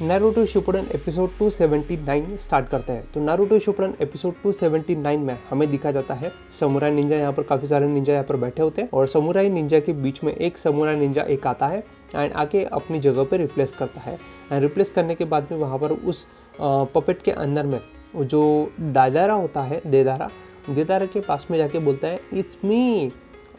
Naruto Shippuden episode 279 start करते हैं। तो नारुतो शिपुडन एपिसोड 279 में हमें दिखा जाता है समुराई निंजा, यहाँ पर काफ़ी सारे निंजा यहाँ पर बैठे होते हैं और समुराई निंजा के बीच में एक समुराई निंजा एक आता है एंड आके अपनी जगह पे रिप्लेस करता है। एंड रिप्लेस करने के बाद में वहाँ पर उस पपेट के अंदर में जो दादारा होता है, देदारा के पास में जाके बोलता है, it's me,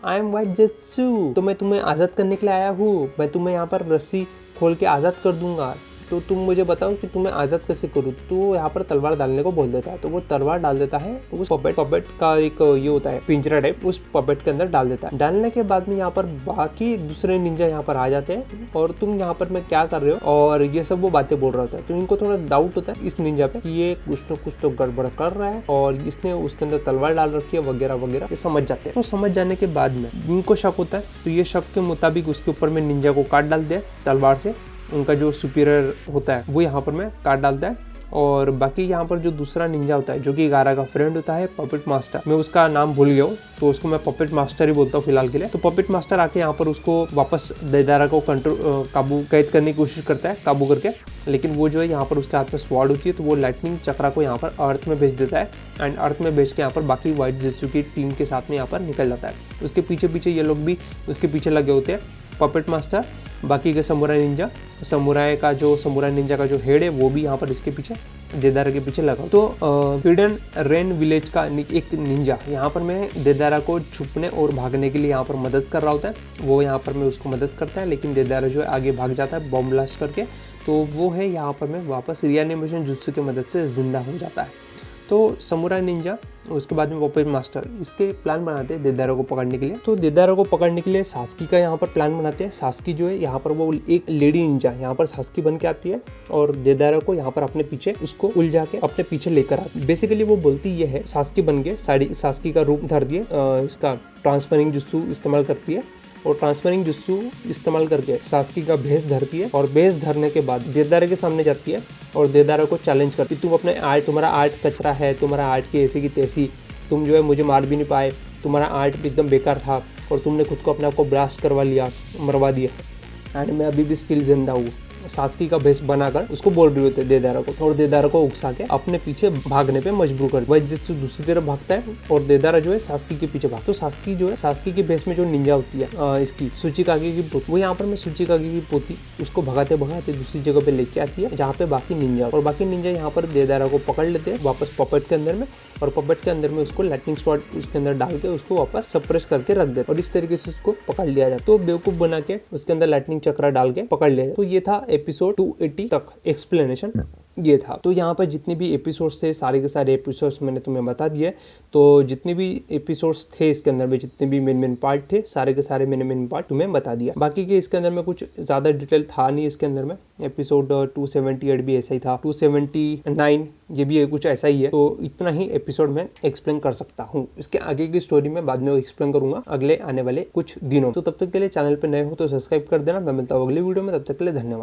I am white Zetsu, तो मैं तुम्हें आज़ाद करने के लिए आया हूँ, मैं तुम्हें यहाँ पर रस्सी खोल के आज़ाद कर दूंगा, तो तुम मुझे बताओ कि तुम्हें आज़ाद कैसे करूँ। तो वो यहाँ पर तलवार डालने को बोल देता है, तो वो तलवार डाल देता है उस पपेट का एक ये होता है पिंजरा टाइप, उस पपेट के अंदर डाल देता है। डालने के बाद में यहाँ पर बाकी दूसरे निंजा यहाँ पर आ जाते हैं और तुम यहाँ पर मैं क्या कर रहे हो और ये सब वो बातें बोल रहा होता है। तो इनको थोड़ा डाउट होता है इस निंजा पे कि ये कुछ तो गड़बड़ कर रहा है और इसने उसके अंदर तलवार डाल रखी है वगैरह वगैरह। ये समझ जाते हैं। तो समझ जाने के बाद में इनको शक होता है, तो ये शक के मुताबिक उसके ऊपर में निंजा को काट डालते हैं तलवार से। उनका जो सुपीरियर होता है वो यहाँ पर मैं काट डालता है और बाकी यहाँ पर जो दूसरा निंजा होता है जो कि गारा का फ्रेंड होता है पपेट मास्टर, मैं उसका नाम भूल गया हूँ तो उसको मैं पपेट मास्टर ही बोलता हूँ फिलहाल के लिए। तो पपेट मास्टर आके यहाँ पर उसको वापस देदारा को कैद करने की कोशिश करता है काबू करके, लेकिन वो जो है यहाँ पर उसके हाथ में स्वॉर्ड होती है तो वो लाइटनिंग चक्रा को यहाँ पर अर्थ में भेज देता है एंड अर्थ में भेज के यहाँ पर बाकी वाइट जेत्सु की टीम के साथ में यहाँ पर निकल जाता है। उसके पीछे ये लोग भी उसके पीछे लगे होते हैं, पपेट मास्टर, बाकी के समुराई निंजा, समुराई निंजा का जो हेड है वो भी यहाँ पर इसके पीछे देदारा के पीछे लगा। तो हिडन रेन विलेज का एक निंजा यहाँ पर मैं देदारा को छुपने और भागने के लिए यहाँ पर मदद कर रहा होता है, वो यहाँ पर मैं उसको मदद करता है, लेकिन देदारा जो है आगे भाग जाता है बॉम्ब ब्लास्ट करके। तो वो है यहाँ पर मैं वापस रिएनिमेशन जुत्सु की मदद से जिंदा हो जाता है। तो समुराई निंजा उसके बाद में पपेट मास्टर इसके प्लान बनाते हैं देदारा को पकड़ने के लिए। तो देदारा को पकड़ने के लिए सास्की का यहाँ पर प्लान बनाते हैं। सास्की जो है यहाँ पर वो एक लेडी निंजा यहाँ पर सास्की बन के आती है और देदारा को यहाँ पर अपने पीछे उसको उलझा के अपने पीछे लेकर आती है। बेसिकली वो बोलती ये है सास्की बन के सास्की का रूप धर दिए, इसका ट्रांसफरिंग जुत्सु इस्तेमाल करती है और ट्रांसफरिंग जुत्सु इस्तेमाल करके सास्की का भेस धरती है और भेस धरने के बाद देदारा के सामने जाती है और देदारा को चैलेंज करती है, तुम अपने आर्ट, तुम्हारा आर्ट कचरा है, तुम्हारा आर्ट की ऐसी की तैसी, तुम जो है मुझे मार भी नहीं पाए, तुम्हारा आर्ट एकदम बेकार था और तुमने खुद को अपने आप को ब्लास्ट करवा लिया, मरवा दिया एंड मैं अभी भी स्टिल जिंदा हूँ। सास्की का भेस बनाकर उसको बोल रही होती है देदारा को और देदारा को उकसा के अपने पीछे भागने पे मजबूर कर। वाइट जेत्सु दूसरी तरफ भागता है और देदारा जो है सास्की के पीछे भागता है। तो सास्की जो है सास्की के भेस में जो निंजा होती है इसकी सुचिकागे की पोती, वो यहाँ पर मैं सुचिकागे की पोती उसको भगाते भगाते दूसरी जगह पे लेके आती है जहाँ पे बाकी निंजा, और बाकी निंजा यहाँ पर देदारा को पकड़ लेते हैं वापस पपेट के अंदर में और पपेट के अंदर में उसको लाइटनिंग स्पॉट उसके अंदर डाल के उसको वापस सप्रेस करके रख देते और इस तरीके से उसको पकड़ लिया जाता। तो बेवकूफ बना के उसके अंदर लाइटनिंग चक्रा डाल के पकड़ लिया जाता। तो ये था एपिसोड 280 तक एक्सप्लेनेशन ये था। तो यहाँ पर जितने भी एपिसोड्स थे सारे के सारे एपिसोड्स मैंने तुम्हें बता दिए। तो जितने भी एपिसोड्स थे इसके अंदर में, जितने भी मेन पार्ट थे सारे के सारे मैंने मेन पार्ट तुम्हें बता दिया। बाकी के इसके अंदर में कुछ ज़्यादा डिटेल था नहीं इसके अंदर में। एपिसोड 278 भी ऐसा ही था, 279 ये भी कुछ ऐसा ही है। तो इतना ही एपिसोड में एक्सप्लेन कर सकता हूँ। इसके आगे की स्टोरी में बाद में एक्सप्लेन करूंगा अगले आने वाले कुछ दिनों। तो तब तक के लिए चैनल पर नए हो तो सब्सक्राइब कर देना। मैं मिलता हूँ अगले वीडियो में, तब तक के लिए धन्यवाद।